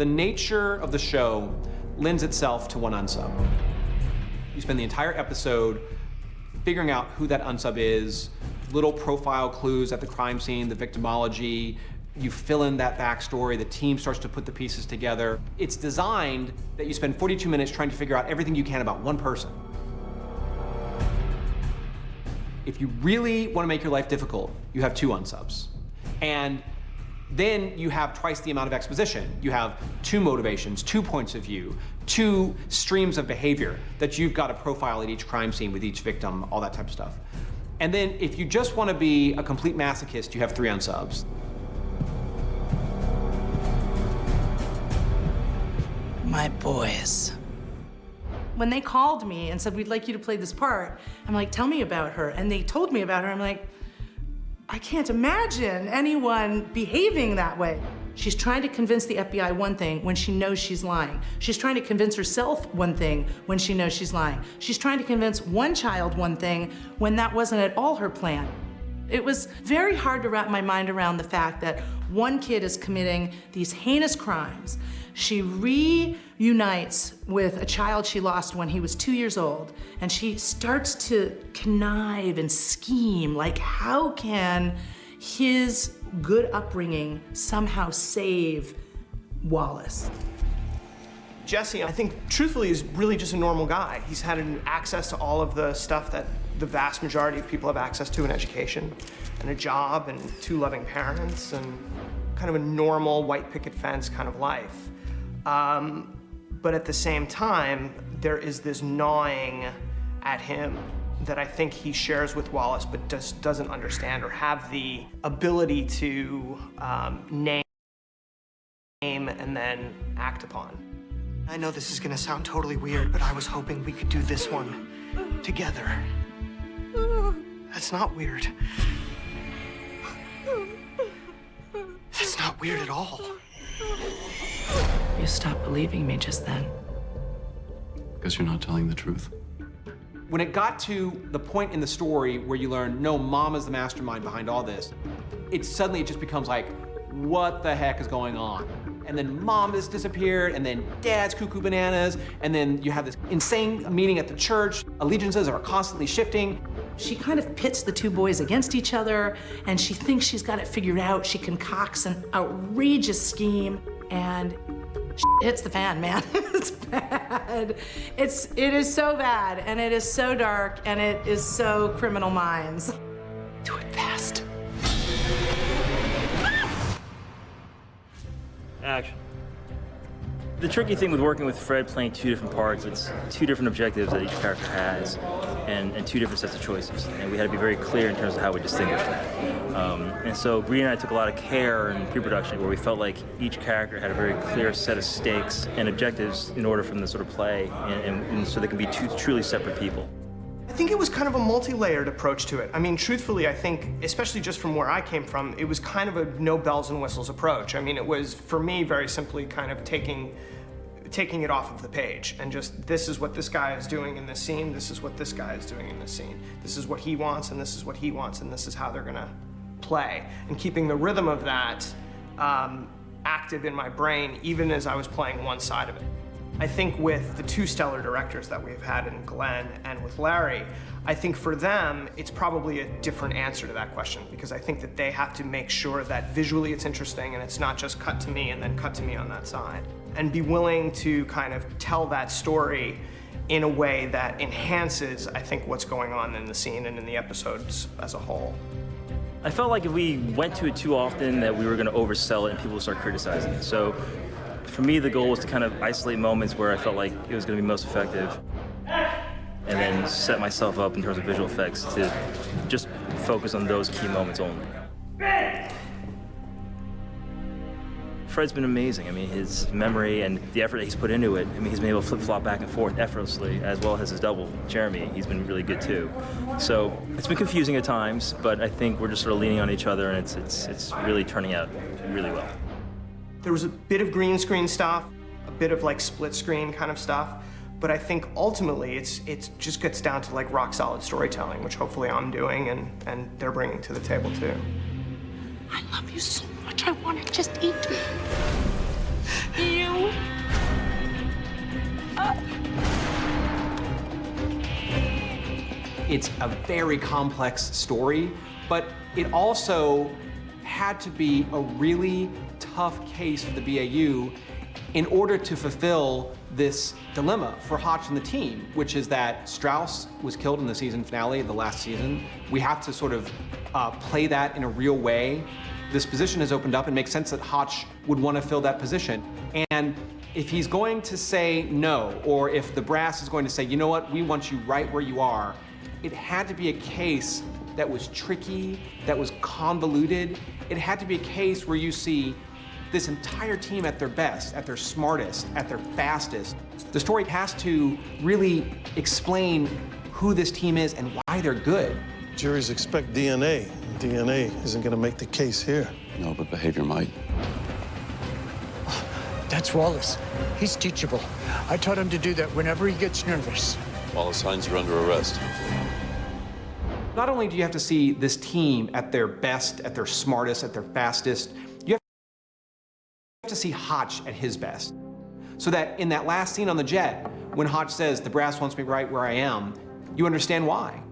The nature of the show lends itself to one unsub. You spend the entire episode figuring out who that unsub is, little profile clues at the crime scene, the victimology. You fill in that backstory, the team starts to put the pieces together. It's designed that you spend 42 minutes trying to figure out everything you can about one person. If you really want to make your life difficult, you have two unsubs. And then you have twice the amount of exposition. You have two motivations, 2 points of view, 2 streams of behavior that you've got to profile at each crime scene with each victim, all that type of stuff. And then if you just want to be a complete masochist, you have 3 unsubs. My boys. When they called me and said, we'd like you to play this part, I'm like, tell me about her. And they told me about her. I'm like, I can't imagine anyone behaving that way. She's trying to convince the FBI one thing when she knows she's lying. She's trying to convince herself one thing when she knows she's lying. She's trying to convince one child one thing when that wasn't at all her plan. It was very hard to wrap my mind around the fact that one kid is committing these heinous crimes. She reunites with a child she lost when he was 2 years old, and she starts to connive and scheme, like how can his good upbringing somehow save Wallace? Jesse, I think, truthfully, is really just a normal guy. He's had access to all of the stuff that the vast majority of people have access to in education, and a job, and 2 loving parents, and kind of a normal white picket fence kind of life. But at the same time, there is this gnawing at him that I think he shares with Wallace, but just doesn't understand or have the ability to name and then act upon. I know this is gonna sound totally weird, but I was hoping we could do this one together. That's not weird. That's not weird at all. You stopped believing me just then. Guess you're not telling the truth. When it got to the point in the story where you learn, no, Mom is the mastermind behind all this, it just becomes like, what the heck is going on? And then Mom has disappeared, and then Dad's cuckoo bananas, and then you have this insane meeting at the church. Allegiances are constantly shifting. She kind of pits the 2 boys against each other, and she thinks she's got it figured out. She concocts an outrageous scheme, and hits the fan, man. It's bad. It is so bad, and it is so dark, and it is so Criminal Minds. Do it fast. Action. The tricky thing with working with Fred playing 2 different parts, it's 2 different objectives that each character has, and 2 different sets of choices. And we had to be very clear in terms of how we distinguish that. And so Bree and I took a lot of care in pre-production where we felt like each character had a very clear set of stakes and objectives in order for them to sort of play, and so they can be 2 truly separate people. I think it was kind of a multi-layered approach to it. I mean, truthfully, I think, especially just from where I came from, it was kind of a no bells and whistles approach. I mean, it was, for me, very simply kind of taking it off of the page and just, this is what this guy is doing in this scene, this is what this guy is doing in this scene. This is what he wants, and this is what he wants, and this is how they're gonna play. And keeping the rhythm of that active in my brain, even as I was playing one side of it. I think with the 2 stellar directors that we've had in Glenn and with Larry, I think for them, it's probably a different answer to that question, because I think that they have to make sure that visually it's interesting and it's not just cut to me and then cut to me on that side. And be willing to kind of tell that story in a way that enhances, I think, what's going on in the scene and in the episodes as a whole. I felt like if we went to it too often that we were going to oversell it and people would start criticizing it. So for me, the goal was to kind of isolate moments where I felt like it was going to be most effective, and then set myself up in terms of visual effects to just focus on those key moments only. Fred's been amazing. I mean, his memory and the effort that he's put into it, I mean, he's been able to flip-flop back and forth effortlessly, as well as his double, Jeremy. He's been really good too. So it's been confusing at times, but I think we're just sort of leaning on each other, and it's really turning out really well. There was a bit of green screen stuff, a bit of like split screen kind of stuff, but I think ultimately it just gets down to like rock solid storytelling, which hopefully I'm doing and they're bringing to the table too. I love you so much. I want to just eat. You. It's a very complex story, but it also had to be a really tough case for the BAU in order to fulfill this dilemma for Hotch and the team, which is that Strauss was killed in the season finale of the last season. We have to sort of play that in a real way. This position has opened up and makes sense that Hotch would want to fill that position. And if he's going to say no, or if the brass is going to say, you know what, we want you right where you are, it had to be a case that was tricky, that was convoluted. It had to be a case where you see this entire team at their best, at their smartest, at their fastest. The story has to really explain who this team is and why they're good. Juries expect DNA. DNA isn't going to make the case here. No, but behavior might. That's Wallace. He's teachable. I taught him to do that whenever he gets nervous. Wallace Hines, you're under arrest. Not only do you have to see this team at their best, at their smartest, at their fastest, you have to see Hotch at his best. So that in that last scene on the jet, when Hotch says, the brass wants me right where I am, you understand why.